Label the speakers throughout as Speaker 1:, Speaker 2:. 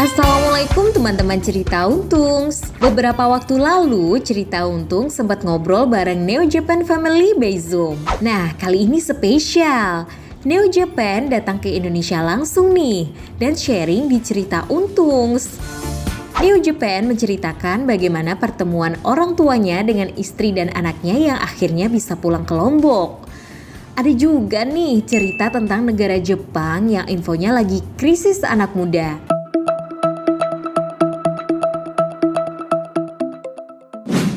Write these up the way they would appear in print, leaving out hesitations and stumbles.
Speaker 1: Assalamualaikum teman-teman Cerita Untungs. Beberapa waktu lalu Cerita Untung sempat ngobrol bareng Neo Japan Family by Zoom. Nah, kali ini spesial. Neo Japan datang ke Indonesia langsung nih dan sharing di Cerita Untungs. Neo Japan menceritakan bagaimana pertemuan orang tuanya dengan istri dan anaknya yang akhirnya bisa pulang ke Lombok. Ada juga nih cerita tentang negara Jepang yang infonya lagi krisis anak muda.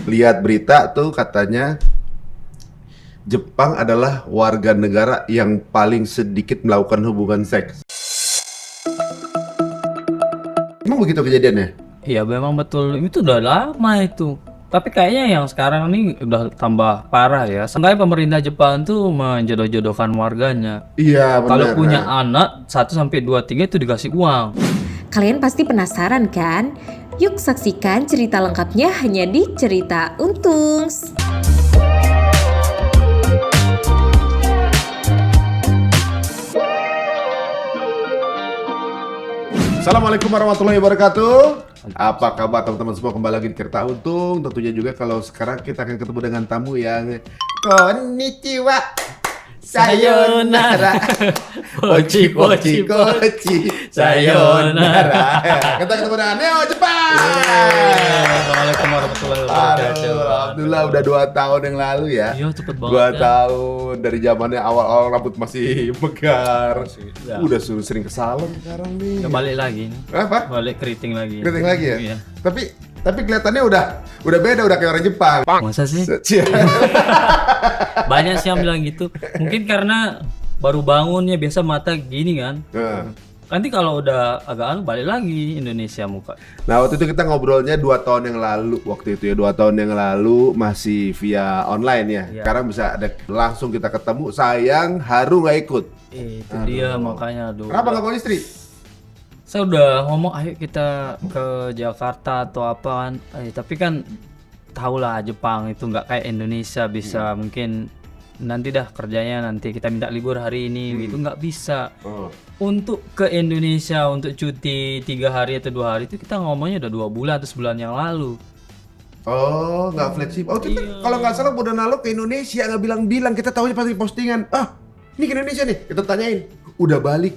Speaker 2: Lihat berita tuh katanya Jepang adalah warga negara yang paling sedikit melakukan hubungan seks. Emang begitu kejadiannya?
Speaker 3: Iya memang betul, itu udah lama itu. Tapi kayaknya yang sekarang ini udah tambah parah ya. Seenggaknya pemerintah Jepang tuh menjodoh-jodohkan warganya.
Speaker 2: Iya benar.
Speaker 3: Kalau punya anak 1 sampai 2, 3 itu dikasih uang.
Speaker 1: Kalian pasti penasaran kan? Yuk saksikan cerita lengkapnya hanya di Cerita Untungs.
Speaker 2: Assalamualaikum warahmatullahi wabarakatuh. Apa kabar teman-teman semua, kembali lagi di Cerita Untung. Tentunya juga kalau sekarang kita akan ketemu dengan tamu yang konnichiwa, sayonara,
Speaker 3: Kochi,
Speaker 2: sayonara. Kita ketemu dengan Neo Jepang.
Speaker 3: Assalamualaikum warahmatullahi wabarakatuh.
Speaker 2: Alhamdulillah udah 2 tahun yang lalu ya.
Speaker 3: Iya cepet banget
Speaker 2: 2
Speaker 3: ya.
Speaker 2: tahun dari zamannya awal-awal rambut masih megar.
Speaker 3: Ya.
Speaker 2: Udah sering ke salon sekarang nih.
Speaker 3: Ya, balik lagi.
Speaker 2: Apa?
Speaker 3: Balik keriting lagi.
Speaker 2: Keriting lagi ya?
Speaker 3: Iya.
Speaker 2: Tapi kelihatannya udah beda, udah kayak orang Jepang.
Speaker 3: Masa sih? Banyak sih yang bilang gitu. Mungkin karena baru bangunnya biasa mata gini kan. Nanti kalau udah agak balik lagi Indonesia muka.
Speaker 2: Nah waktu itu kita ngobrolnya 2 tahun yang lalu. Waktu itu ya 2 tahun yang lalu masih via online ya.
Speaker 3: Iya.
Speaker 2: Sekarang bisa ada langsung kita ketemu. Sayang Haru nggak ikut.
Speaker 3: Itu dia makanya aduh.
Speaker 2: Kenapa nggak bawa istri?
Speaker 3: Saya udah ngomong ayo kita ke Jakarta atau apaan. Tapi kan tahulah Jepang itu nggak kayak Indonesia bisa mungkin nanti dah kerjanya nanti kita minta libur hari ini gitu nggak bisa. Untuk ke Indonesia untuk cuti 3 hari atau 2 hari itu kita ngomongnya udah 2 bulan atau sebulan yang lalu.
Speaker 2: Oh, nggak fleksibel. Oh, kita kalau nggak salah Budan Nalo ke Indonesia nggak bilang-bilang, kita tahunya pasti postingan. Ah, ini ke Indonesia nih. Kita tanyain, udah balik.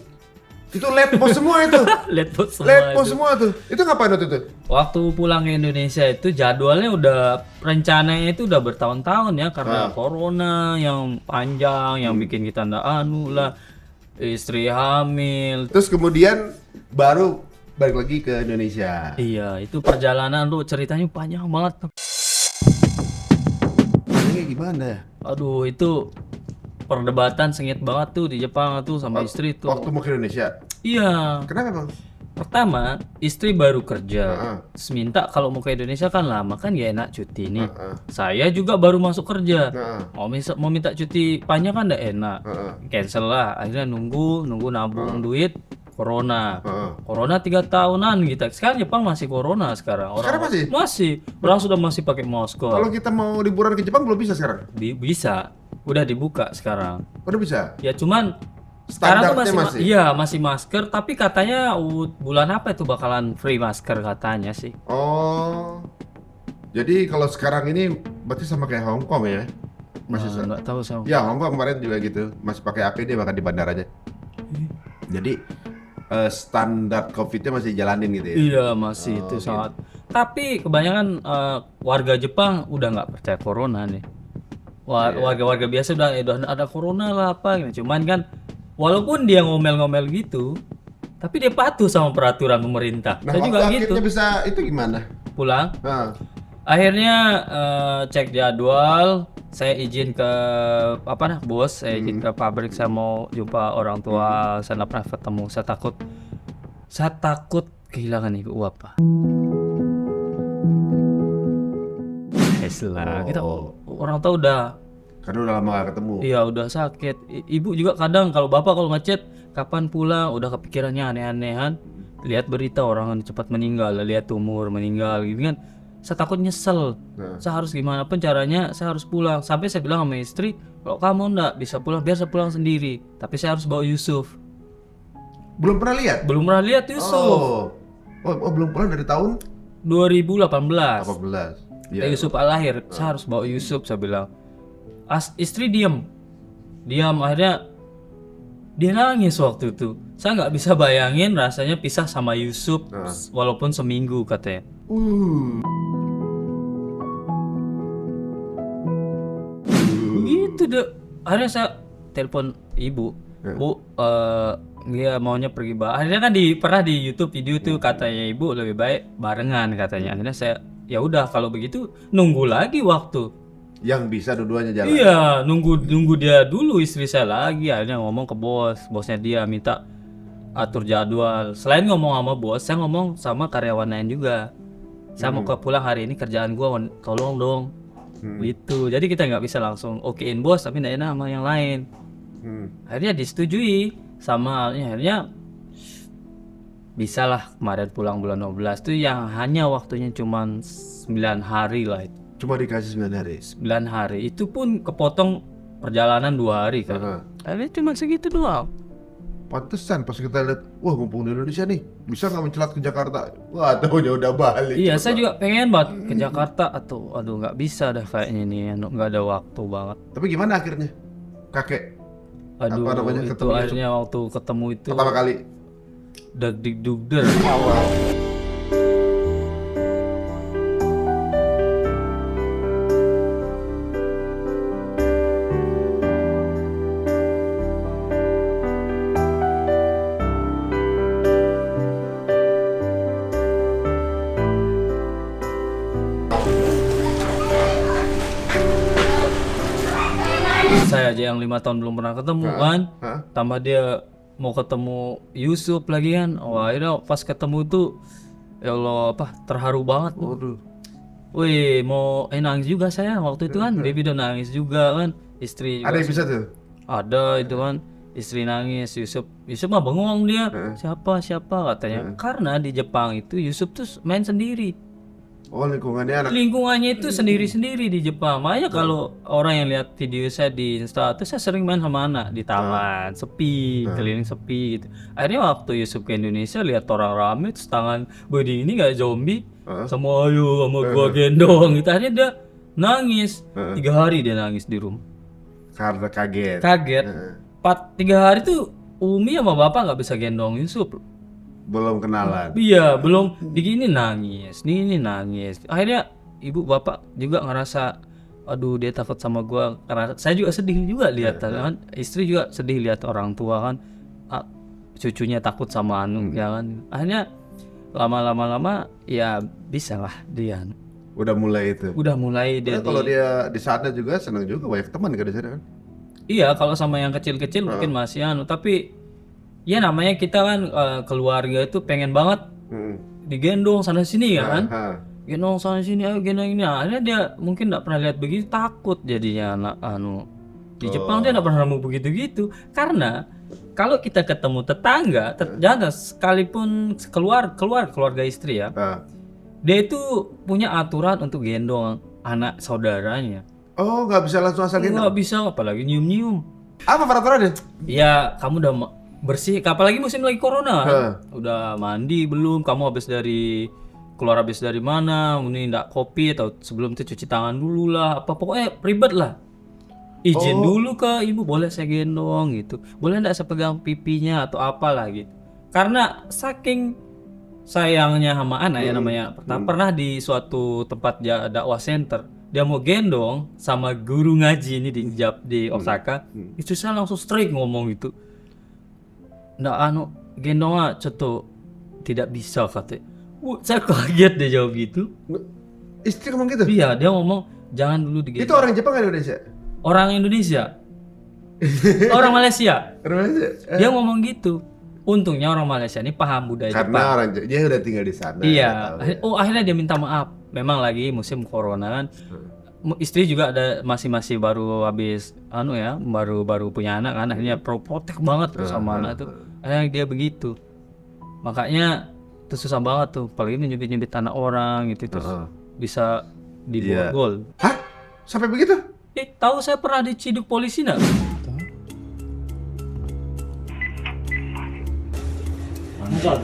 Speaker 2: Itu let post semua itu.
Speaker 3: Let post
Speaker 2: semua tuh. Itu ngapain waktu itu?
Speaker 3: Waktu pulang ke Indonesia itu jadwalnya udah rencananya itu udah bertahun-tahun ya karena corona yang panjang yang bikin kita ndak lah, istri hamil.
Speaker 2: Terus kemudian baru balik lagi ke Indonesia.
Speaker 3: Iya, itu perjalanan lu ceritanya panjang banget.
Speaker 2: Ini gimana ya?
Speaker 3: Aduh, itu perdebatan sengit banget tuh di Jepang tuh sama istri tuh.
Speaker 2: Waktu mau ke Indonesia?
Speaker 3: Iya.
Speaker 2: Kenapa bang?
Speaker 3: Pertama, istri baru kerja. Terus minta kalau mau ke Indonesia kan lama kan ya enak cuti nih. Saya juga baru masuk kerja. Mau minta cuti panjang kan enggak enak. Cancel lah. Akhirnya nunggu nabung duit. Corona. Corona 3 tahunan kita. Sekarang Jepang masih corona sekarang.
Speaker 2: Sekarang masih?
Speaker 3: Masih. Orang sudah masih pakai masker.
Speaker 2: Kalau kita mau liburan ke Jepang belum bisa sekarang?
Speaker 3: Bisa. Udah dibuka sekarang.
Speaker 2: Udah bisa?
Speaker 3: Ya cuman sekarang tuh
Speaker 2: Standarnya
Speaker 3: iya masih masker, tapi katanya bulan apa itu bakalan free masker katanya sih.
Speaker 2: Oh, jadi kalau sekarang ini berarti sama kayak Hong Kong ya? Masih
Speaker 3: Nggak tahu saya.
Speaker 2: Ya Hong Kong kemarin juga gitu, masih pakai APD bahkan di bandara aja. Jadi standar COVID-nya masih jalanin gitu ya?
Speaker 3: Iya masih itu sangat. Tapi kebanyakan warga Jepang udah nggak percaya corona nih. Warga-warga biasa udah ada corona lah apa gitu. Cuman kan walaupun dia ngomel-ngomel gitu, tapi dia patuh sama peraturan pemerintah.
Speaker 2: Nah,
Speaker 3: saya juga gitu.
Speaker 2: akhirnya bisa itu gimana?
Speaker 3: Pulang.
Speaker 2: Nah.
Speaker 3: Akhirnya cek jadwal, saya izin ke bos, saya izin ke pabrik, saya mau jumpa orang tua, saya nggak pernah ketemu, saya takut kehilangan ibu apa. Lah, kita orang tahu udah.
Speaker 2: Karena udah lama gak ketemu.
Speaker 3: Iya udah sakit. Ibu juga kadang kalau bapak kalau ngechat kapan pulang, udah kepikirannya aneh-anehan. Lihat berita orang cepat meninggal, lihat tumor meninggal, gitu kan. Saya takut nyesel. Saya harus gimana pun caranya, saya harus pulang. Sampai saya bilang sama istri, kalau kamu nggak bisa pulang, biar saya pulang sendiri. Tapi saya harus bawa Yusuf.
Speaker 2: Belum pernah lihat?
Speaker 3: Belum pernah lihat Yusuf.
Speaker 2: Oh. Oh, belum pulang dari tahun
Speaker 3: 2018.
Speaker 2: 18.
Speaker 3: Ya. Yusuf lahir, saya harus bawa Yusuf, saya bilang. Istri diam akhirnya dia nangis waktu itu. Saya nggak bisa bayangin rasanya pisah sama Yusuf walaupun seminggu katanya. Gitu deh. Akhirnya saya telepon ibu, Bu, dia maunya pergi akhirnya kan pernah di YouTube video tuh katanya ibu lebih baik barengan katanya. Akhirnya saya ya udah kalau begitu nunggu lagi waktu
Speaker 2: yang bisa dua-duanya jalan.
Speaker 3: iya nunggu dia dulu istri saya lagi. Akhirnya ngomong ke bosnya dia minta atur jadwal. Selain ngomong sama bos, saya ngomong sama karyawan lain juga. Saya mau pulang hari ini, kerjaan gua tolong dong. Gitu. Jadi kita nggak bisa langsung okein bos tapi nggak enak sama yang lain. Akhirnya disetujui sama akhirnya bisa lah kemarin pulang bulan 12 tuh yang hanya waktunya cuman 9 hari lah itu.
Speaker 2: Cuma dikasih 9 hari.
Speaker 3: 9 hari itu pun kepotong perjalanan 2 hari kan. Akhirnya cuma segitu doang.
Speaker 2: Pantesan pas kita lihat, wah mumpung di Indonesia nih, bisa nggak mencelat ke Jakarta? Wah, taunya udah balik.
Speaker 3: Iya, saya juga pengen banget ke Jakarta atau aduh nggak bisa dah kayaknya nih, nggak ada waktu banget.
Speaker 2: Tapi gimana akhirnya? Kakek
Speaker 3: Aduh,
Speaker 2: apa namanya,
Speaker 3: itu
Speaker 2: ketemu
Speaker 3: akhirnya waktu ketemu itu
Speaker 2: pertama kali.
Speaker 3: deg-deg-dugder. Saya aja yang 5 tahun belum pernah ketemu kan, tambah dia mau ketemu Yusuf lagi kan. Wah, akhirnya pas ketemu tuh ya Allah apa terharu banget. Wih, mau nangis juga saya waktu itu kan, baby udah nangis juga kan, istri juga
Speaker 2: Ada yang bisa tuh?
Speaker 3: ada itu kan, istri nangis, Yusuf mah bengong dia, siapa katanya, karena di Jepang itu Yusuf tuh main sendiri.
Speaker 2: Oh, lingkungannya
Speaker 3: Lingkungannya itu sendiri-sendiri di Jepang. Makanya kalau orang yang lihat video saya di Insta tuh saya sering main sama anak di taman, sepi, keliling sepi gitu. Akhirnya waktu Yusuf ke Indonesia lihat orang rame terus tangan body ini kayak zombie, semua ayo sama gua gendong gitu. Akhirnya dia nangis. 3 hari dia nangis di rumah.
Speaker 2: karena kaget.
Speaker 3: 3 hari tuh Umi sama bapak nggak bisa gendong Yusuf.
Speaker 2: Belum kenalan.
Speaker 3: Iya, belum begini nangis, ini nangis. Akhirnya ibu bapak juga ngerasa, aduh dia takut sama gua. Karena saya juga sedih juga lihat kan, istri juga sedih lihat orang tua kan, cucunya takut sama ya kan. Akhirnya lama-lama ya bisa lah dia.
Speaker 2: Udah mulai itu.
Speaker 3: Udah mulai dia.
Speaker 2: Kalau dia di sana juga senang juga, banyak teman kan di sana kan.
Speaker 3: Iya, kalau sama yang kecil-kecil mungkin masih tapi ya namanya kita kan keluarga itu pengen banget digendong sana sini ya kan, gendong sana sini, ayo gendong ini. Akhirnya dia mungkin nggak pernah lihat begitu, takut jadinya di Jepang dia nggak pernah mau begitu gitu. Karena kalau kita ketemu tetangga, jangan sekalipun keluarga istri ya, dia itu punya aturan untuk gendong anak saudaranya.
Speaker 2: Oh, nggak bisa langsung asal gendong?
Speaker 3: Nggak bisa, apalagi nyium-nyium.
Speaker 2: Apa peraturannya?
Speaker 3: Ya kamu udah bersih, apalagi musim lagi corona, udah mandi belum, kamu keluar habis dari mana, ini ndak kopi atau sebelum itu cuci tangan dulu lah, apa pokoknya ribet lah. Izin dulu ke ibu, boleh saya gendong gitu, boleh ndak saya pegang pipinya atau apalah gitu. Karena saking sayangnya sama anak ya namanya, pernah di suatu tempat dakwah center, dia mau gendong sama guru ngaji ini di Osaka, itu saya langsung straight ngomong gitu. Nggak gendong ceto tidak bisa katanya. Saya kaget dia jawab gitu.
Speaker 2: Istri ngomong gitu?
Speaker 3: Iya, dia ngomong jangan dulu digendong.
Speaker 2: Itu orang Jepang atau Indonesia?
Speaker 3: Orang Indonesia. Orang Malaysia. Dia ngomong gitu. Untungnya orang Malaysia ini paham budaya
Speaker 2: Karena
Speaker 3: Jepang.
Speaker 2: orang dia udah tinggal di sana.
Speaker 3: Iya. Akhirnya dia minta maaf. Memang lagi musim corona kan. Istri juga ada masih baru habis baru punya anak kan, akhirnya protek banget tuh sama anak tuh. Akhirnya dia begitu. Makanya itu susah banget tuh, apalagi nyubit tanah orang gitu terus bisa diborgol.
Speaker 2: Hah? Sampai begitu?
Speaker 3: Tahu saya pernah diciduk polisi enggak? Saya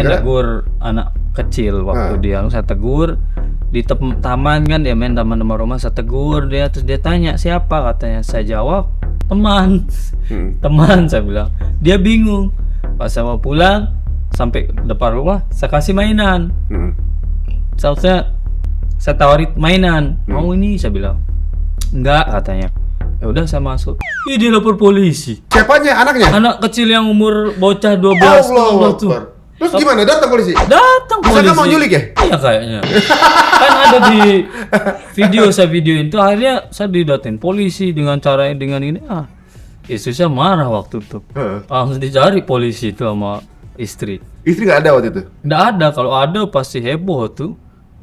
Speaker 2: Gara-gara-
Speaker 3: tegur anak kecil waktu dia, saya tegur di taman kan, dia main taman depan rumah, saya tegur dia, terus dia tanya siapa, katanya saya jawab teman. Teman, saya bilang. Dia bingung. Pas saya mau pulang sampai depan rumah, saya kasih mainan. Saya tawarin mainan. Mau ini, saya bilang. Enggak, katanya. Ya udah saya masuk. Ih, dia lapor polisi.
Speaker 2: Siapanya? Anaknya?
Speaker 3: Anak kecil yang umur bocah 12
Speaker 2: Allah
Speaker 3: tuh.
Speaker 2: Akbar. Terus gimana? Datang polisi?
Speaker 3: Datang
Speaker 2: Masa
Speaker 3: polisi.
Speaker 2: kamu mau nyulik ya?
Speaker 3: Iya kayaknya. Kan ada di video, saya videoin itu, akhirnya saya didatain polisi dengan cara dengan ini. Istri saya marah waktu itu. Langsung dicari polisi itu sama istri.
Speaker 2: Istri nggak ada waktu itu?
Speaker 3: Nggak ada, kalau ada pasti heboh tuh.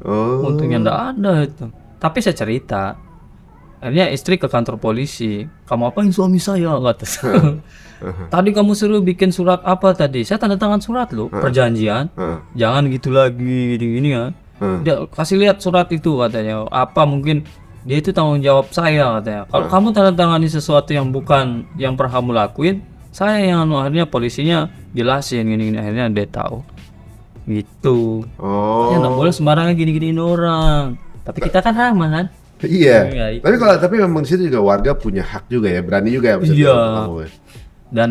Speaker 2: Oh.
Speaker 3: Untungnya nggak ada itu. Tapi saya cerita. Akhirnya istri ke kantor polisi. Kamu apain suami saya? Kata saya. Tadi kamu suruh bikin surat apa tadi? Saya tanda tangan surat loh, perjanjian. Jangan gitu lagi, gini ya. Dia kasih lihat surat itu katanya. Apa mungkin dia itu tanggung jawab saya katanya. Kalau kamu tanda tangani sesuatu yang bukan yang pernah kamu lakuin, saya yang akhirnya polisinya jelasin gini-gini, akhirnya dia tahu. Gitu.
Speaker 2: Oh.
Speaker 3: Ya nggak boleh sembarangan gini-giniin orang. Tapi kita kan ramah kan.
Speaker 2: Iya.
Speaker 3: Iya,
Speaker 2: Tapi memang di situ juga warga punya hak juga ya, berani juga ya. maksudnya
Speaker 3: Iya.
Speaker 2: untuk kamu ya.
Speaker 3: Dan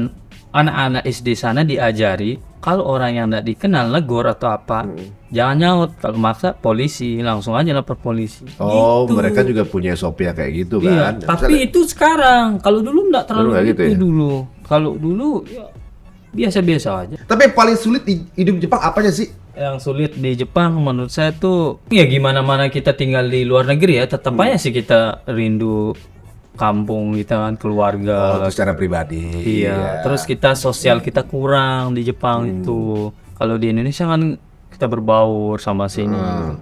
Speaker 3: anak-anak SD sana diajari kalau orang yang tidak dikenal negor atau apa, jangan nyaut. Kalau maksa polisi, langsung aja lapor polisi.
Speaker 2: Oh,
Speaker 3: Gitu.
Speaker 2: mereka juga punya SOP ya kayak gitu
Speaker 3: Iya,
Speaker 2: kan.
Speaker 3: tapi itu sekarang. Kalau dulu enggak terlalu
Speaker 2: nggak
Speaker 3: gitu
Speaker 2: gitu ya?
Speaker 3: dulu. Kalau dulu ya biasa-biasa aja.
Speaker 2: Tapi yang paling sulit hidup Jepang apanya sih?
Speaker 3: Yang sulit di Jepang menurut saya tuh ya gimana mana kita tinggal di luar negeri ya, tetap aja sih kita rindu kampung kita kan, keluarga.
Speaker 2: Oh, secara pribadi.
Speaker 3: Iya, terus kita sosial kita kurang di Jepang itu. Kalau di Indonesia kan kita berbaur sama sini.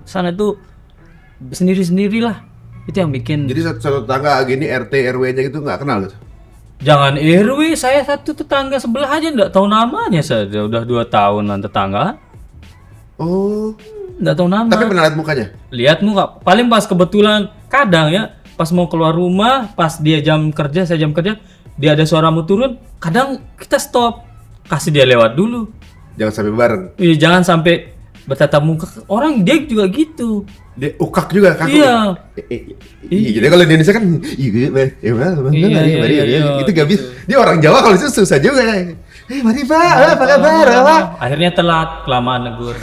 Speaker 3: Sana tuh sendiri-sendirilah. Itu yang bikin.
Speaker 2: Jadi satu tetangga gini RT RW-nya gitu nggak kenal gitu.
Speaker 3: Jangan RW, saya satu tetangga sebelah aja nggak tahu namanya, saya udah 2 tahunan tetangga.
Speaker 2: Oh.
Speaker 3: Nggak tahu nama.
Speaker 2: Tapi pernah lihat mukanya?
Speaker 3: Lihat muka. Paling pas kebetulan kadang ya, pas mau keluar rumah, pas dia jam kerja, saya jam kerja, dia ada suara mau turun, kadang kita stop, kasih dia lewat dulu.
Speaker 2: Jangan sampai bareng.
Speaker 3: Iya, jangan sampai bertatap muka. Orang dia juga gitu.
Speaker 2: Dia ukak juga kaku.
Speaker 3: Iya.
Speaker 2: Iya, jadi kalau di Indonesia kan itu gak bisa. Dia orang Jawa kalau itu susah juga. Mari Pak, apa kabar? Pak?
Speaker 3: Akhirnya telat, kelamaan negur.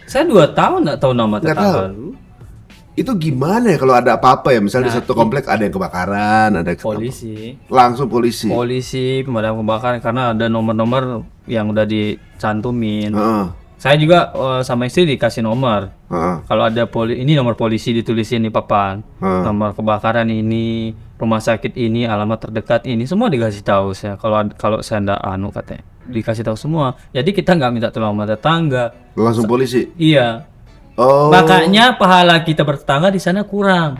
Speaker 3: Saya 2 tahun nggak tahu nama
Speaker 2: Nggak
Speaker 3: tetangga
Speaker 2: tahu.
Speaker 3: dulu.
Speaker 2: Itu gimana ya kalau ada apa-apa ya, misalnya di satu komplek ada yang kebakaran, ada
Speaker 3: Polisi.
Speaker 2: langsung polisi.
Speaker 3: Polisi, pemadam kebakaran, karena ada nomor-nomor yang udah dicantumin.
Speaker 2: Heeh.
Speaker 3: Saya juga sama istri dikasih nomor.
Speaker 2: Heeh.
Speaker 3: Kalau ada ini nomor polisi ditulisin di papan. Nomor kebakaran ini, rumah sakit ini, alamat terdekat ini, semua dikasih tahu saya. Kalau saya ndak katanya. Dikasih tahu semua. Jadi kita nggak minta tolong sama tetangga.
Speaker 2: Langsung polisi.
Speaker 3: Iya.
Speaker 2: Oh.
Speaker 3: Makanya pahala kita bertetangga di sana kurang.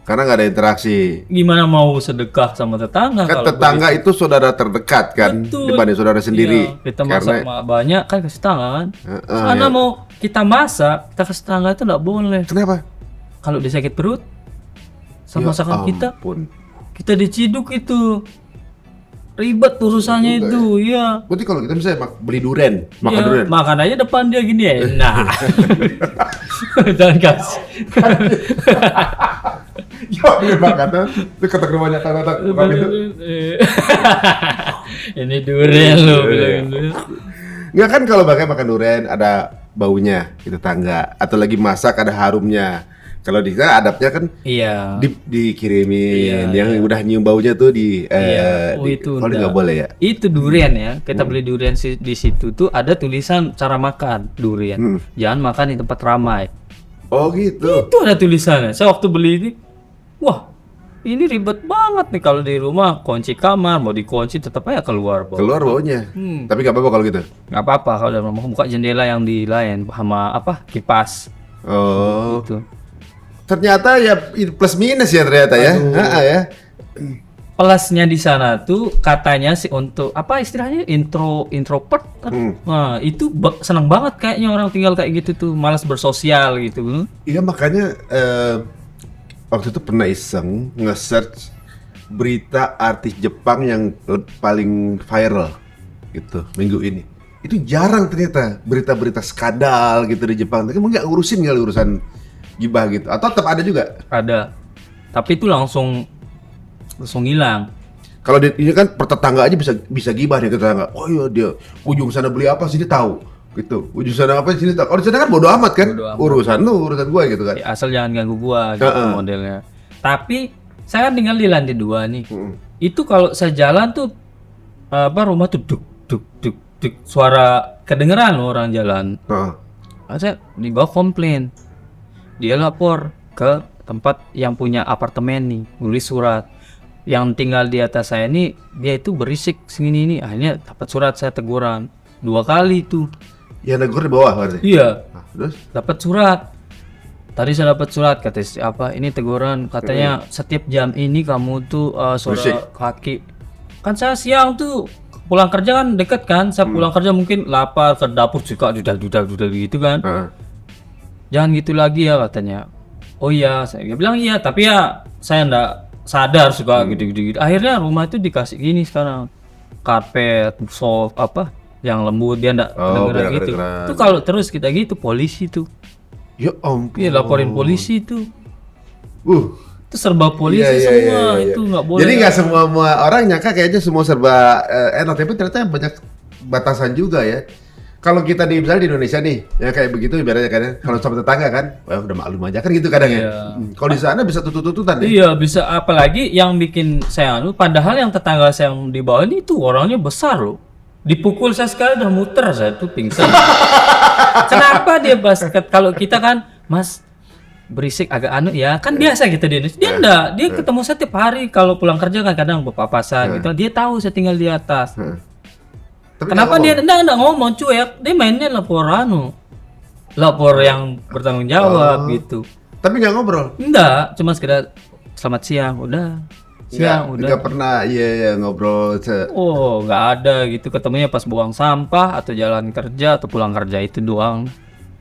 Speaker 2: Karena nggak ada interaksi.
Speaker 3: Gimana mau sedekah sama tetangga
Speaker 2: Kan
Speaker 3: kalau
Speaker 2: tetangga itu saudara terdekat kan,
Speaker 3: Betul.
Speaker 2: dibanding saudara sendiri.
Speaker 3: Iya, kita masak banyak kan kasih tetangga kan.
Speaker 2: Heeh,
Speaker 3: Karena
Speaker 2: ya.
Speaker 3: mau kita masak, kita kasih tetangga itu nggak boleh.
Speaker 2: Kenapa?
Speaker 3: Kalau dia sakit perut, sama masakan kita,
Speaker 2: Ampun.
Speaker 3: kita diciduk itu. Ribet urusannya itu, iya.
Speaker 2: Berarti kalau kita misalnya beli duren, makan
Speaker 3: Iya,
Speaker 2: duren.
Speaker 3: makan aja depan dia gini ya. Nah. Jangan kasih.
Speaker 2: Ya, makan tuh. Itu ketok rumahnya tak itu.
Speaker 3: Ini durian lo bilang dulu.
Speaker 2: Nggak kan kalau makan duren ada baunya di tetangga atau lagi masak ada harumnya. Kalau di sana adabnya kan
Speaker 3: Iya.
Speaker 2: dikirimin
Speaker 3: Iya,
Speaker 2: yang udah nyium baunya tuh di
Speaker 3: Iya. Oh, itu
Speaker 2: kalau
Speaker 3: enggak.
Speaker 2: nggak boleh ya.
Speaker 3: Itu durian ya. Kita beli durian di situ tuh ada tulisan cara makan durian. Jangan makan di tempat ramai.
Speaker 2: Oh gitu.
Speaker 3: Itu ada tulisannya. Saya waktu beli ini, wah, ini ribet banget nih kalau di rumah kunci kamar mau dikunci tetap aja keluar bau.
Speaker 2: Keluar baunya. Tapi nggak apa-apa kalau gitu.
Speaker 3: Nggak apa-apa kalau dalam rumah buka jendela yang di lain sama kipas
Speaker 2: Oh.
Speaker 3: gitu.
Speaker 2: Ternyata ya plus minus ya ternyata ya. Heeh ya.
Speaker 3: Plusnya di sana tuh katanya sih untuk apa istilahnya introvert. Nah, itu senang banget kayaknya orang tinggal kayak gitu tuh, malas bersosial gitu.
Speaker 2: Iya makanya waktu itu pernah iseng nge-search berita artis Jepang yang paling viral gitu minggu ini. Itu jarang ternyata berita-berita skandal gitu di Jepang. Tapi nggak ngurusin kali urusan gibah gitu. Atau tetap ada juga?
Speaker 3: Ada. Tapi itu langsung hilang.
Speaker 2: Kalau ini kan pertetangga aja bisa gibah nih ke tetangga. Oh iya dia ujung sana beli apa sini tahu gitu. Ujung sana apa sini tahu. Kalau di sana kan bodo amat kan.
Speaker 3: Bodo amat.
Speaker 2: Urusan lu, urusan gua gitu kan.
Speaker 3: Ya, asal jangan ganggu gua gitu modelnya. Tapi saya kan tinggal di lantai 2 nih. Itu kalau saya jalan tuh rumah tuh duk duk duk duk suara kedengeran loh orang jalan. Saya dibawa komplain. Dia lapor ke tempat yang punya apartemen nih, nulis surat. Yang tinggal di atas saya ini dia itu berisik segini ini. Akhirnya dapat surat saya teguran 2 kali tuh.
Speaker 2: Ya negur di bawah berarti.
Speaker 3: Iya.
Speaker 2: Terus
Speaker 3: Dapat surat. Tadi saya dapat surat kata apa ini teguran katanya setiap jam ini kamu tuh suara
Speaker 2: Berisik.
Speaker 3: kaki. Kan saya siang tuh pulang kerja kan deket kan. Saya pulang kerja mungkin lapar ke dapur suka dudak gitu kan. Jangan gitu lagi ya katanya. Oh iya, saya bilang iya, tapi ya saya enggak sadar suka gitu. Akhirnya rumah itu dikasih gini sekarang. Karpet, sofa yang lembut dia enggak kedengeran gitu.
Speaker 2: kedengeran.
Speaker 3: Itu kalau terus kita gitu polisi tuh.
Speaker 2: ya ampun.
Speaker 3: Iya, laporin polisi tuh. Itu serba polisi
Speaker 2: Iya, iya,
Speaker 3: semua,
Speaker 2: iya, iya.
Speaker 3: itu nggak boleh.
Speaker 2: Jadi nggak semua orang nyangka kayaknya semua serba enak, tapi ternyata banyak batasan juga ya. Kalau kita misalnya di Indonesia nih, ya kayak begitu ibaratnya kan, kalau sama tetangga kan, wah udah maklum aja kan gitu kadang
Speaker 3: Iya.
Speaker 2: ya. Kalau di sana bisa tutut-tututan ya.
Speaker 3: Iya bisa, apalagi yang bikin saya padahal yang tetangga saya yang di bawah ini tuh orangnya besar loh. Dipukul saya sekali udah muter saya tuh pingsan. Kenapa dia basket? Kalau kita kan mas berisik agak ya kan biasa gitu dia. Dia enggak, dia ketemu saya tiap hari kalau pulang kerja kan kadang berpapasan gitu. Dia tahu saya tinggal di atas.
Speaker 2: Tapi
Speaker 3: Kenapa
Speaker 2: nggak
Speaker 3: dia enggak ngomong cuek? Dia mainnya lapor yang bertanggung jawab gitu.
Speaker 2: Tapi nggak ngobrol.
Speaker 3: Enggak, cuma sekedar selamat siang, udah. Siang, udah.
Speaker 2: Nggak pernah iya ngobrol.
Speaker 3: Oh, nggak ada gitu. Ketemunya pas buang sampah atau jalan kerja atau pulang kerja itu doang.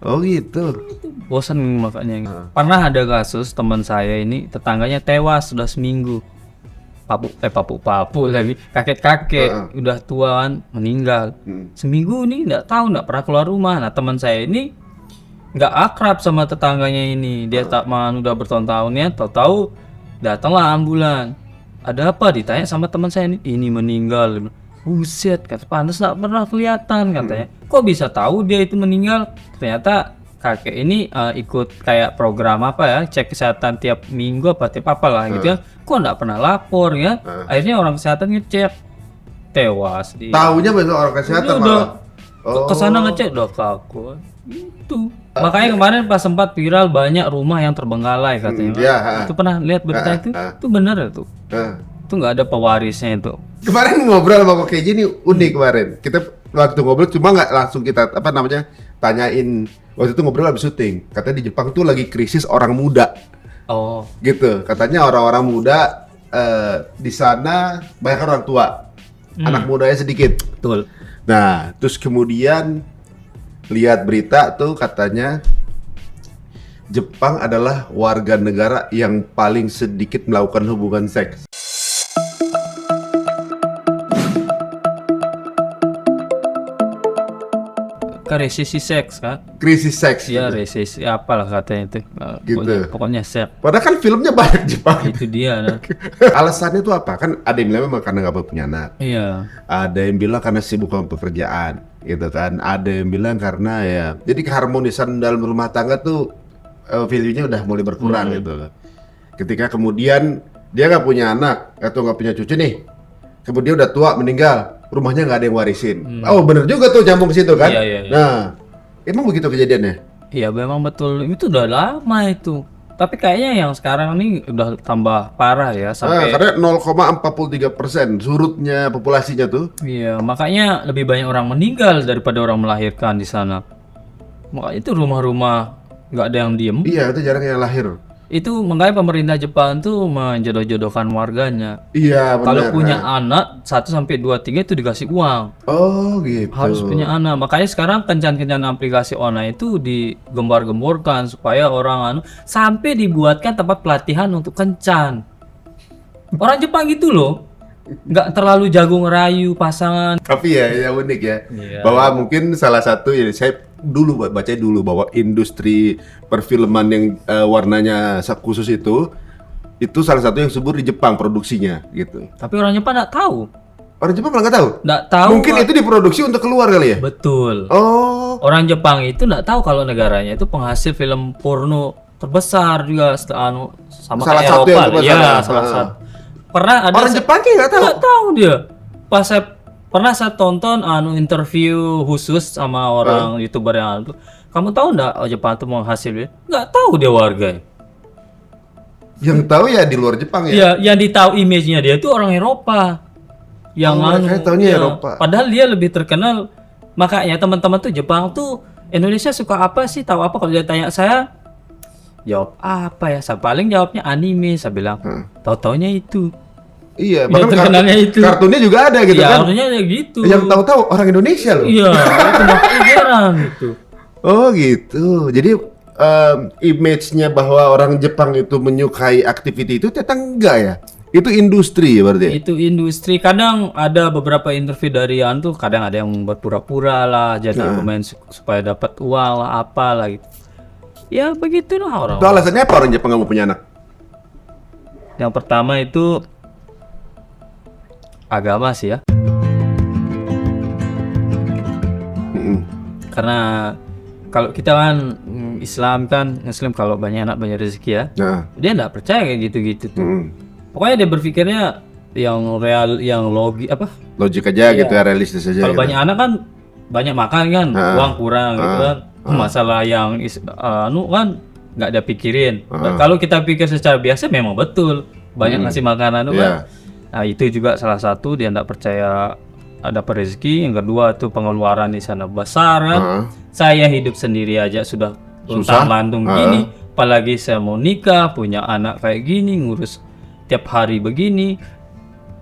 Speaker 2: Oh gitu.
Speaker 3: Bosan makanya. Pernah ada kasus teman saya ini tetangganya tewas sudah seminggu. Papu lagi kakek udah tuaan meninggal. Seminggu ini nggak pernah keluar rumah. Nah teman saya ini nggak akrab sama tetangganya ini. Dia tak mau udah bertahun-tahun ya. Tahu-tahu datanglah ambulan. Ada apa? Ditanya sama teman saya ini meninggal. Buset, kata pantas nggak pernah kelihatan katanya. Kok bisa tahu dia itu meninggal? Ternyata kakek ini ikut kayak program apa ya, cek kesehatan tiap minggu apa tiap apa lah gitu ya. Kok nggak pernah lapor ya? Akhirnya orang kesehatan ngecek tewas di.
Speaker 2: Tahunya besok orang kesehatan
Speaker 3: Dia udah
Speaker 2: malah.
Speaker 3: kesana ngecek udah kaku. Itu. Makanya kemarin pas sempat viral banyak rumah yang terbengkalai katanya.
Speaker 2: Iya,
Speaker 3: Itu pernah lihat berita itu? Itu benar ya tuh. Itu nggak ada pewarisnya itu.
Speaker 2: Kemarin ngobrol sama Kok Keji ini unik kemarin. Kita waktu ngobrol cuma nggak langsung kita tanyain. Waktu itu ngobrol habis syuting. Katanya di Jepang tuh lagi krisis orang muda.
Speaker 3: Oh,
Speaker 2: Gitu. Katanya orang-orang muda di sana banyak orang tua. Anak mudanya sedikit.
Speaker 3: betul.
Speaker 2: Nah, terus kemudian lihat berita tuh katanya Jepang adalah warga negara yang paling sedikit melakukan hubungan seks.
Speaker 3: Ke resesi seks kan?
Speaker 2: Krisis seks.
Speaker 3: Iya
Speaker 2: gitu.
Speaker 3: resesi apalah katanya itu.
Speaker 2: Gitu.
Speaker 3: Pokoknya seks.
Speaker 2: Padahal kan filmnya banyak Jepang.
Speaker 3: Itu dia. Nah.
Speaker 2: Alasannya tuh apa? Kan ada yang bilang memang karena nggak punya anak.
Speaker 3: Iya.
Speaker 2: Ada yang bilang karena sibuk sama pekerjaan, gitu kan. Ada yang bilang karena ya, jadi keharmonisan dalam rumah tangga tuh value-nya udah mulai berkurang gitu. Ketika kemudian dia nggak punya anak atau nggak punya cucu nih, kemudian udah tua meninggal, rumahnya nggak ada yang warisin. Oh bener juga tuh nyambung ke situ kan.
Speaker 3: Iya, iya, iya.
Speaker 2: Nah, emang begitu kejadiannya?
Speaker 3: Iya memang betul. Itu udah lama itu. Tapi kayaknya yang sekarang ini udah tambah parah ya sampai.
Speaker 2: Karena 0,43% surutnya populasinya tuh.
Speaker 3: Iya, makanya lebih banyak orang meninggal daripada orang melahirkan di sana. Makanya itu rumah-rumah nggak ada yang diem.
Speaker 2: Iya, itu jarang yang lahir.
Speaker 3: Itu makanya pemerintah Jepang tuh menjodoh-jodohkan warganya.
Speaker 2: Iya, benar.
Speaker 3: Kalau punya anak 1 sampai 2 3 itu dikasih uang.
Speaker 2: Oh, gitu.
Speaker 3: Harus punya anak. Makanya sekarang kencan-kencan aplikasi online itu digembar-gemborkan supaya orang sampai dibuatkan tempat pelatihan untuk kencan. Orang Jepang gitu loh, nggak terlalu jago ngerayu pasangan.
Speaker 2: Tapi ya unik ya.
Speaker 3: Iya.
Speaker 2: Bahwa mungkin salah satu ya saya dulu baca dulu bahwa industri perfilman yang warnanya khusus itu salah satu yang subur di Jepang produksinya gitu.
Speaker 3: Tapi orang Jepang nggak tahu.
Speaker 2: Orang Jepang malah nggak tahu.
Speaker 3: Nggak tahu.
Speaker 2: Mungkin itu diproduksi untuk keluar kali ya.
Speaker 3: Betul.
Speaker 2: Oh,
Speaker 3: Orang Jepang itu nggak tahu kalau negaranya itu penghasil film porno terbesar juga sama
Speaker 2: Salah
Speaker 3: kayak
Speaker 2: satu yang
Speaker 3: Eropa.
Speaker 2: terbesar,
Speaker 3: Ya,
Speaker 2: ya.
Speaker 3: salah
Speaker 2: Ah.
Speaker 3: satu. Pernah ada
Speaker 2: orang Jepang nggak tahu.
Speaker 3: nggak tahu dia. Pas saya tonton interview khusus sama orang YouTuber yang itu. Kamu tahu nggak Jepang itu menghasil dia? Nggak tahu dia warga.
Speaker 2: Yang tahu ya di luar Jepang ya.
Speaker 3: Ya, yang ditahu image-nya dia itu orang Eropa. Yang
Speaker 2: mereka taunya Eropa.
Speaker 3: Padahal dia lebih terkenal. Makanya teman-teman tuh Jepang tuh Indonesia suka apa sih? Tahu apa kalau dia tanya saya? Jawab apa ya? Saya paling jawabnya anime. Saya bilang, tahu-taunya itu.
Speaker 2: Iya,
Speaker 3: Ya,
Speaker 2: bahkan
Speaker 3: terkenalnya itu.
Speaker 2: kartunnya juga ada gitu
Speaker 3: Ya
Speaker 2: kan.
Speaker 3: harusnya ya gitu.
Speaker 2: Yang tahu-tahu orang Indonesia loh.
Speaker 3: Iya, itu makanya heran gitu.
Speaker 2: Oh gitu. Jadi image-nya bahwa orang Jepang itu menyukai activity itu ternyata enggak ya. Itu industri ya berarti.
Speaker 3: Itu industri. Kadang ada beberapa interview dari tuh, kadang ada yang berpura-pura lah jadi pemain supaya dapat uang lah apalah gitu. Ya begitulah orang.
Speaker 2: Itu alasannya apa orang Jepang nggak mau punya anak?
Speaker 3: Yang pertama itu agama sih ya. Karena kalau kita kan Islam kan, Muslim kalau banyak anak banyak rezeki ya.
Speaker 2: Nah,
Speaker 3: Dia nggak percaya kayak gitu-gitu tuh.
Speaker 2: mm.
Speaker 3: Pokoknya dia berpikirnya yang real, yang
Speaker 2: logik aja
Speaker 3: Iya.
Speaker 2: gitu ya, realistis aja.
Speaker 3: Kalau
Speaker 2: gitu.
Speaker 3: banyak anak kan banyak makan kan, uang kurang gitu kan. Masalah yang kan nggak ada pikirin. Kalau kita pikir secara biasa memang betul banyak ngasih makanan kan.
Speaker 2: Iya.
Speaker 3: Nah itu juga salah satu dia nggak percaya ada rezeki. Yang kedua tuh pengeluaran di sana besar kan. Saya hidup sendiri aja sudah
Speaker 2: Susah.
Speaker 3: lantung gini, apalagi saya mau nikah punya anak kayak gini ngurus tiap hari begini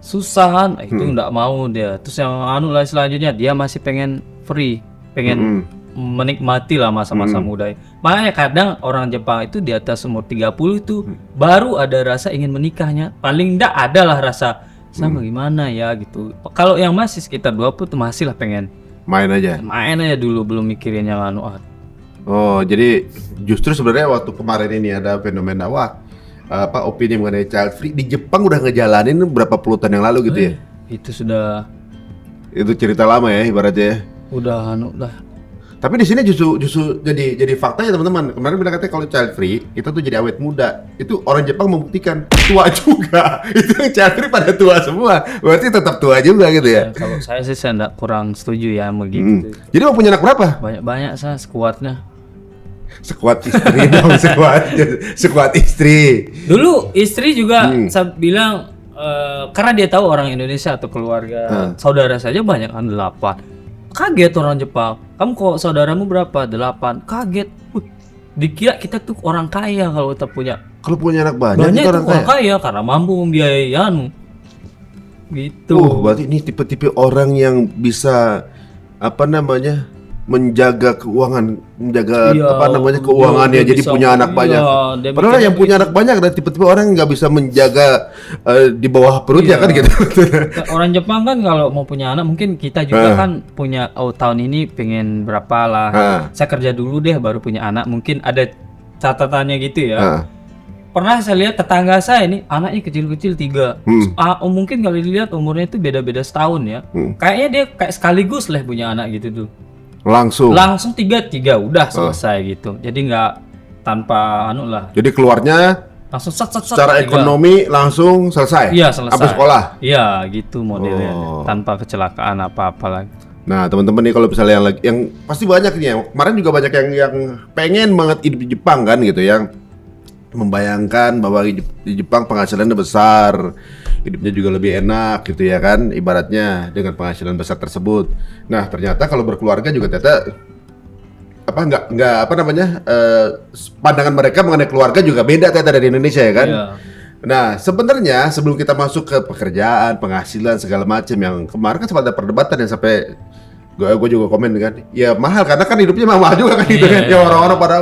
Speaker 3: susah kan. Itu nggak mau dia. Terus yang lah selanjutnya dia masih pengen free, pengen menikmati lah masa-masa muda. Makanya kadang orang Jepang itu di atas umur 30 itu baru ada rasa ingin menikahnya. Paling enggak ada lah rasa sama gimana ya gitu. Kalau yang masih sekitar 20 tuh masih lah pengen
Speaker 2: Main aja.
Speaker 3: main aja dulu, belum mikirin yang
Speaker 2: Oh, jadi justru sebenarnya waktu kemarin ini ada fenomena opini mengenai child free di Jepang udah ngejalanin berapa puluh tahun yang lalu gitu ya.
Speaker 3: itu sudah
Speaker 2: Itu cerita lama ya ibaratnya ya.
Speaker 3: udah
Speaker 2: Tapi di sini justru jadi faktanya teman-teman. Kemarin bilang katanya kalau child free kita tuh jadi awet muda. Itu orang Jepang membuktikan tua juga. Itu yang child free pada tua semua. Berarti tetap tua juga gitu ya.
Speaker 3: kalau saya sih saya enggak kurang setuju ya begitu.
Speaker 2: Jadi mau punya anak berapa?
Speaker 3: Banyak-banyak saya sekuatnya.
Speaker 2: Sekuat istri dong, sekuat istri.
Speaker 3: Dulu istri juga saya bilang karena dia tahu orang Indonesia atau keluarga saudara saja banyak kan 8. Kaget orang Jepang. Kamu kok saudaramu berapa? 8. Kaget. Dikira kita tuh orang kaya kalau kita punya.
Speaker 2: Kalau punya anak banyak,
Speaker 3: Banyak
Speaker 2: itu
Speaker 3: itu
Speaker 2: orang
Speaker 3: orang
Speaker 2: kaya.
Speaker 3: kaya karena mampu membiayai gitu.
Speaker 2: Berarti ini tipe-tipe orang yang bisa menjaga keuangan, menjaga
Speaker 3: Iya,
Speaker 2: keuangannya
Speaker 3: dia
Speaker 2: jadi
Speaker 3: bisa-
Speaker 2: punya anak
Speaker 3: iya,
Speaker 2: banyak.
Speaker 3: dia
Speaker 2: Padahal
Speaker 3: mikirnya
Speaker 2: yang punya anak banyak dan tipe-tipe orang yang nggak bisa menjaga di bawah perutnya kan gitu.
Speaker 3: Orang Jepang kan kalau mau punya anak mungkin kita juga kan punya tahun ini pengen berapa lah. Saya kerja dulu deh baru punya anak. Mungkin ada catatannya gitu ya. Pernah saya lihat tetangga saya ini anaknya kecil-kecil 3. Mungkin kalau dilihat umurnya itu beda-beda setahun ya. Kayaknya dia kayak sekaligus lah punya anak gitu tuh. Langsung 3 udah selesai gitu. Jadi nggak tanpa lah.
Speaker 2: Jadi keluarnya
Speaker 3: Langsung
Speaker 2: secara
Speaker 3: 3.
Speaker 2: ekonomi langsung selesai.
Speaker 3: Iya selesai.
Speaker 2: Sampai sekolah.
Speaker 3: Iya gitu modelnya. Tanpa kecelakaan apa-apa lagi.
Speaker 2: Nah teman-teman nih kalau misalnya yang pasti banyak nih ya. Kemarin juga banyak yang pengen banget hidup di Jepang kan gitu, yang membayangkan bahwa di Jepang penghasilannya besar, hidupnya juga lebih enak gitu ya kan, ibaratnya dengan penghasilan besar tersebut. Nah ternyata kalau berkeluarga juga ternyata pandangan mereka mengenai keluarga juga beda ternyata dari Indonesia ya kan.
Speaker 3: Iya.
Speaker 2: Nah sebenarnya sebelum kita masuk ke pekerjaan, penghasilan segala macam yang kemarin kan sempat ada perdebatan yang sampai gue juga komen kan, ya mahal karena kan hidupnya mahal juga kan gitu kan. Ya orang-orang pada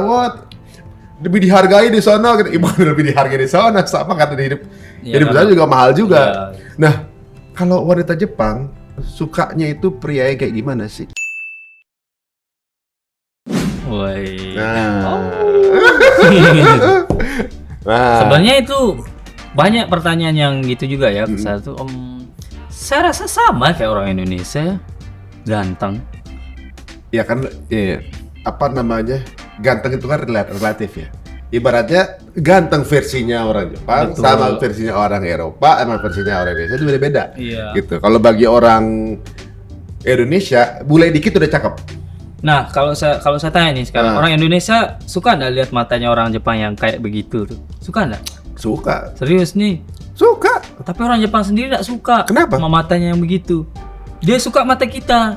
Speaker 2: lebih dihargai di sana gitu. Ibu lebih dihargai di sana sama karena hidup
Speaker 3: Ya,
Speaker 2: Jadi pesawat juga mahal juga.
Speaker 3: Iya.
Speaker 2: Nah, kalau wanita Jepang sukanya itu pria yang kayak gimana sih?
Speaker 3: Woi.
Speaker 2: Nah,
Speaker 3: Sebenarnya itu banyak pertanyaan yang gitu juga ya. Satu, saya rasa sama kayak orang Indonesia, ganteng.
Speaker 2: ya kan, apa namanya, ganteng itu kan relatif ya. Ibaratnya ganteng versinya orang Jepang
Speaker 3: Betul.
Speaker 2: sama versinya orang Eropa, sama versinya orang Indonesia itu beda-beda.
Speaker 3: Iya.
Speaker 2: Gitu. Kalau bagi orang Indonesia, bule dikit udah cakep.
Speaker 3: Nah, kalau saya tanya nih sekarang, orang Indonesia suka nggak lihat matanya orang Jepang yang kayak begitu tuh? Suka nggak?
Speaker 2: Suka,
Speaker 3: Serius nih.
Speaker 2: suka.
Speaker 3: Tapi orang Jepang sendiri nggak suka.
Speaker 2: Kenapa?
Speaker 3: Sama matanya yang begitu. Dia suka mata kita.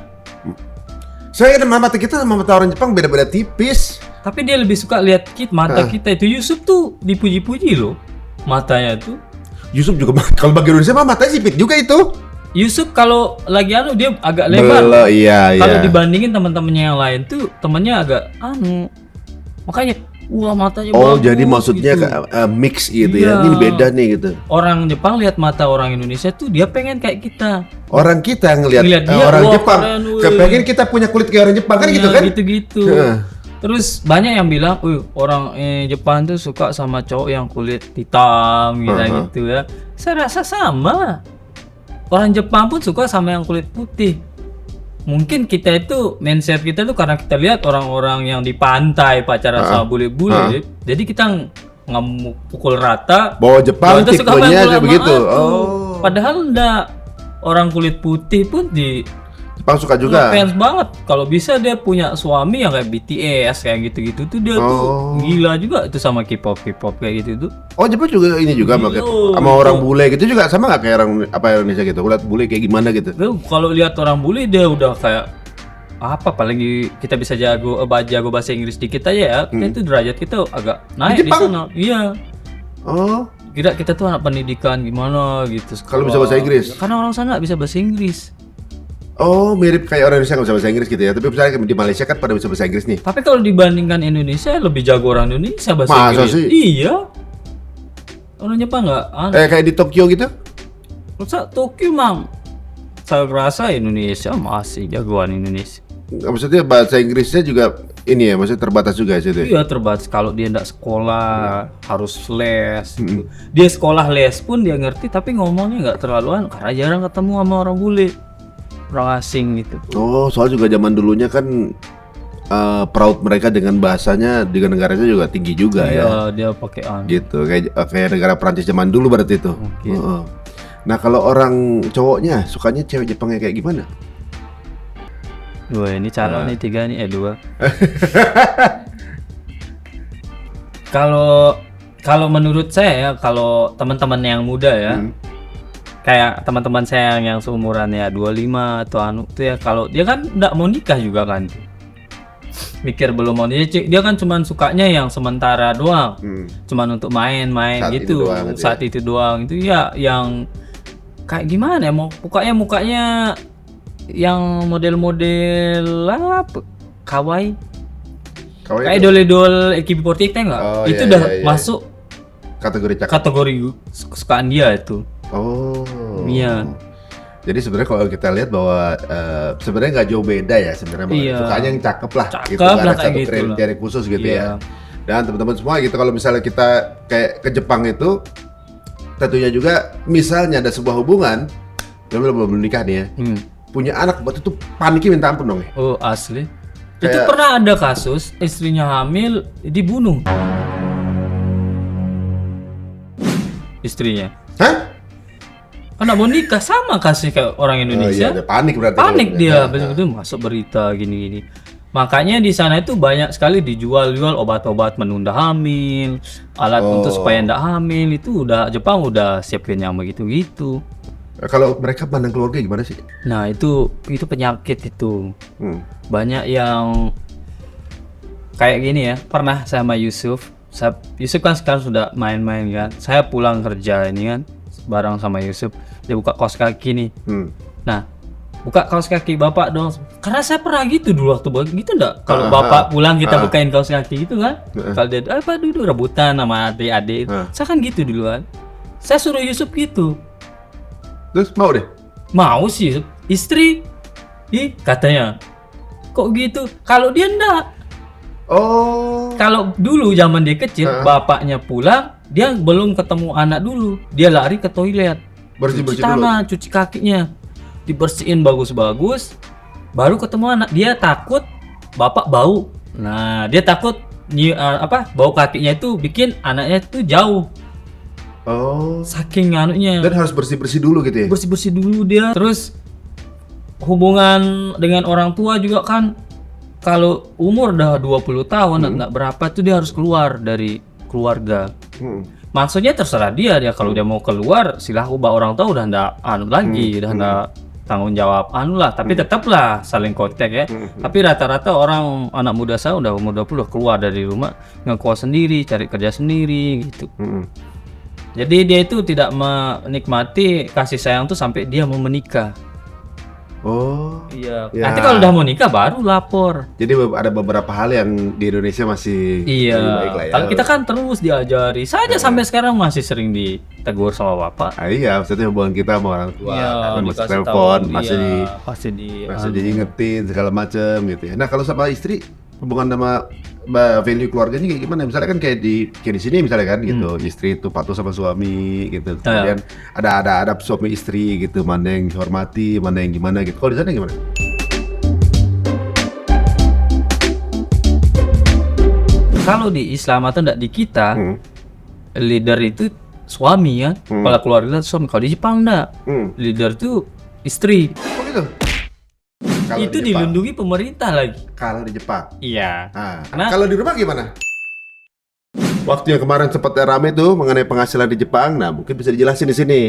Speaker 2: Saya sama mata kita sama mata orang Jepang beda-beda tipis.
Speaker 3: Tapi dia lebih suka lihat mata kita itu. Yusuf tuh dipuji-puji loh matanya tuh.
Speaker 2: Yusuf juga kalau bagi Indonesia mah matanya sipit juga itu.
Speaker 3: Yusuf kalau lagi dia agak lebar.
Speaker 2: Iya.
Speaker 3: Kalau dibandingin teman-temannya yang lain tuh temennya agak makanya wah matanya
Speaker 2: Oh,
Speaker 3: bagus
Speaker 2: jadi maksudnya
Speaker 3: gitu.
Speaker 2: mix gitu ya.
Speaker 3: Iya.
Speaker 2: Ini beda nih gitu.
Speaker 3: Orang Jepang lihat mata orang Indonesia tuh dia pengen kayak kita.
Speaker 2: Orang kita ngelihat
Speaker 3: Ngeliat dia,
Speaker 2: orang
Speaker 3: wah,
Speaker 2: Jepang,
Speaker 3: keren, weh.
Speaker 2: kepengen kita punya kulit kayak orang Jepang kan
Speaker 3: Iya,
Speaker 2: gitu kan?
Speaker 3: gitu-gitu.
Speaker 2: Heeh.
Speaker 3: Terus banyak yang bilang, orang Jepang tuh suka sama cowok yang kulit hitam gitu ya. Saya rasa sama. Orang Jepang pun suka sama yang kulit putih. Mungkin kita itu mindset kita tuh karena kita lihat orang-orang yang di pantai pacaran sama bule-bule, jadi kita pukul rata.
Speaker 2: Bahwa Jepang
Speaker 3: bahwa itu suka main
Speaker 2: tipenya
Speaker 3: bola
Speaker 2: kayak
Speaker 3: sama
Speaker 2: begitu.
Speaker 3: aku.
Speaker 2: Oh,
Speaker 3: Padahal enggak. Orang kulit putih pun
Speaker 2: Jepang suka juga.
Speaker 3: fans banget. Kalau bisa dia punya suami yang kayak BTS kayak gitu-gitu tuh dia tuh gila juga itu sama K-pop kayak gitu tuh.
Speaker 2: Oh, Jepang juga ini juga sama orang bule gitu juga sama nggak kayak orang Indonesia gitu. Lihat bule kayak gimana gitu.
Speaker 3: Dia kalau lihat orang bule dia udah kayak apa, apalagi kita bisa jago bahasa Inggris dikit aja ya. Kita itu derajat kita agak naik di
Speaker 2: Jepang?
Speaker 3: sana. Iya.
Speaker 2: Oh,
Speaker 3: Kira kita tuh anak pendidikan gimana gitu.
Speaker 2: Kalau bisa bahasa Inggris?
Speaker 3: Karena orang sana nggak bisa bahasa Inggris.
Speaker 2: oh mirip kayak orang Indonesia nggak bisa bahasa Inggris gitu ya. Tapi misalnya di Malaysia kan pada bisa bahasa Inggris nih.
Speaker 3: Tapi kalau dibandingkan Indonesia lebih jago orang Indonesia bahasa
Speaker 2: Masa
Speaker 3: Inggris.
Speaker 2: sih?
Speaker 3: Iya. Orang Jepang nggak?
Speaker 2: Kayak di Tokyo gitu?
Speaker 3: Masa Tokyo mang? Saya rasa Indonesia masih jagoan Indonesia.
Speaker 2: Maksudnya bahasa Inggrisnya juga ini ya, maksudnya terbatas juga sih itu.
Speaker 3: Iya terbatas. Kalau dia nggak sekolah harus les. Gitu. Dia sekolah les pun dia ngerti, tapi ngomongnya nggak terlaluan karena jarang ketemu sama orang bule, orang asing gitu.
Speaker 2: Oh, soal juga zaman dulunya kan proud mereka dengan bahasanya di negaranya juga tinggi juga ya.
Speaker 3: Iya dia pakai
Speaker 2: Gitu, kayak negara Prancis zaman dulu berarti itu.
Speaker 3: Mungkin.
Speaker 2: Heeh. Nah, kalau orang cowoknya sukanya cewek Jepang yang kayak gimana?
Speaker 3: Dua ini cara nih 3 nih 2. Kalau menurut saya ya, kalau teman-teman yang muda ya, kayak teman-teman saya yang seumuran ya 25 atau tuh ya, kalau dia kan nggak mau nikah juga kan, mikir belum mau dia kan cuman sukanya yang sementara doang, cuman untuk main-main
Speaker 2: Saat
Speaker 3: gitu,
Speaker 2: itu doang gitu
Speaker 3: saat itu doang itu ya, yang kayak gimana ya, mau mukanya yang model-model apa kawaii kayak idol AKB48 enggak?
Speaker 2: Oh,
Speaker 3: Itu
Speaker 2: iya,
Speaker 3: udah
Speaker 2: iya.
Speaker 3: masuk
Speaker 2: Kategori cakep.
Speaker 3: kategori kesukaan dia itu.
Speaker 2: Oh.
Speaker 3: Iya.
Speaker 2: Jadi sebenarnya kalau kita lihat bahwa sebenarnya nggak jauh beda ya sebenarnya.
Speaker 3: Iya.
Speaker 2: Sukanya yang cakep lah.
Speaker 3: Cakep
Speaker 2: gitu.
Speaker 3: lah,
Speaker 2: Nggak ada
Speaker 3: kayak
Speaker 2: satu
Speaker 3: gitu
Speaker 2: kriteria khusus gitu
Speaker 3: Iya.
Speaker 2: ya. Dan teman-teman semua gitu, kalau misalnya kita kayak ke Jepang itu, tentunya juga misalnya ada sebuah hubungan, belum nikah nih ya, punya anak, buat itu paniknya minta ampun dong ya.
Speaker 3: Oh asli. Itu
Speaker 2: Kayak-
Speaker 3: pernah ada kasus istrinya hamil dibunuh. Istrinya.
Speaker 2: Hah?
Speaker 3: Kan nggak mau nikah, sama kasih kayak orang
Speaker 2: Oh
Speaker 3: Indonesia.
Speaker 2: iya, ada panik berarti.
Speaker 3: Panik
Speaker 2: kalau
Speaker 3: dia,
Speaker 2: gitu.
Speaker 3: betul-betul masuk berita gini-gini. Makanya di sana itu banyak sekali dijual obat-obat menunda hamil, alat untuk supaya ndak hamil, itu udah Jepang udah siapin yang begitu-gitu.
Speaker 2: Kalau mereka pandang keluarga gimana sih?
Speaker 3: Nah itu penyakit itu. Banyak yang kayak gini ya. Pernah sama Yusuf. Yusuf kan sekarang sudah main-main kan. Saya pulang kerja ini kan bareng sama Yusuf. Dia buka kaos kaki nih. Nah buka kaos kaki bapak dong. Karena saya pernah gitu dulu waktu gitu enggak? Kalau bapak pulang kita bukain kaos kaki gitu kan. Kalau dia apa dulu rebutan sama adik-adik. Saya kan gitu duluan. Saya suruh Yusuf gitu.
Speaker 2: Terus mau deh?
Speaker 3: Mau sih istri. Katanya. Kok gitu? Kalau dia enggak.
Speaker 2: Oh.
Speaker 3: Kalau dulu zaman dia kecil, bapaknya pulang, dia belum ketemu anak dulu. Dia lari ke toilet.
Speaker 2: Bersih-bersih
Speaker 3: Cuci
Speaker 2: dulu.
Speaker 3: tangan, cuci kakinya. Dibersihin bagus-bagus. Baru ketemu anak. Dia takut bapak bau. Nah, dia takut bau kakinya itu bikin anaknya itu jauh.
Speaker 2: Oh.
Speaker 3: Saking anunya.
Speaker 2: Dan harus bersih-bersih dulu gitu ya?
Speaker 3: Bersih-bersih dulu dia. Terus hubungan dengan orang tua juga kan, kalau umur udah 20 tahun enggak berapa tuh dia harus keluar dari keluarga. Maksudnya terserah dia kalau dia mau keluar silahkan, ubah orang tua udah enggak lagi, udah enggak tanggung jawab lah, tapi tetaplah saling kontak ya. Tapi rata-rata orang anak muda saya udah umur 20 keluar dari rumah, ngekos sendiri, cari kerja sendiri gitu. Jadi dia itu tidak menikmati kasih sayang tuh sampai dia mau menikah.
Speaker 2: Oh.
Speaker 3: Iya.
Speaker 2: Ya.
Speaker 3: Nanti kalau udah mau nikah baru lapor.
Speaker 2: Jadi ada beberapa hal yang di Indonesia masih lebih baik lah ya.
Speaker 3: Kalau kita kan terus diajari. Saya aja sampai sekarang masih sering ditegur sama bapak.
Speaker 2: Iya, maksudnya hubungan kita sama orang tua,
Speaker 3: Iya,
Speaker 2: kan masih
Speaker 3: dikasih
Speaker 2: telepon,
Speaker 3: tahu,
Speaker 2: masih diingetin segala macem gitu ya. Nah kalau sama istri, hubungan sama value keluarganya kayak gimana? Misalnya kan kayak di sini misalnya kan gitu, istri itu patuh sama suami gitu. Kemudian ada suami istri gitu, mana yang dihormati, mana yang gimana gitu. Kalau di sana gimana?
Speaker 3: Kalau di Islam atau enggak di kita, leader itu suami ya, kepala keluarga itu suami. Kalau di Jepang enggak, leader itu istri.
Speaker 2: Oh gitu? Kalau
Speaker 3: Itu
Speaker 2: di Jepang.
Speaker 3: dilindungi pemerintah lagi.
Speaker 2: Kalau di Jepang.
Speaker 3: Iya.
Speaker 2: Nah, kalau di rumah gimana? Waktu yang kemarin sempat rame tuh mengenai penghasilan di Jepang, nah mungkin bisa dijelasin di sini.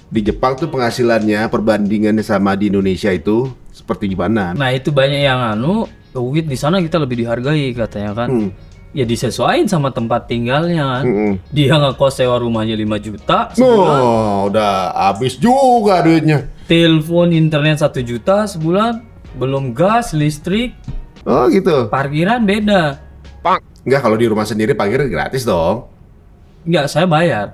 Speaker 2: Di Jepang tuh penghasilannya perbandingannya sama di Indonesia itu seperti gimana?
Speaker 3: Nah itu banyak yang duit di sana kita lebih dihargai katanya kan. Ya disesuaikan sama tempat tinggalnya kan. Dia ngekos sewa rumahnya 5 juta sebulan.
Speaker 2: Oh, udah habis juga duitnya.
Speaker 3: Telepon internet 1 juta sebulan, belum gas, listrik,
Speaker 2: Oh gitu.
Speaker 3: parkiran beda.
Speaker 2: Enggak, kalau di rumah sendiri parkir gratis dong.
Speaker 3: Enggak, saya bayar.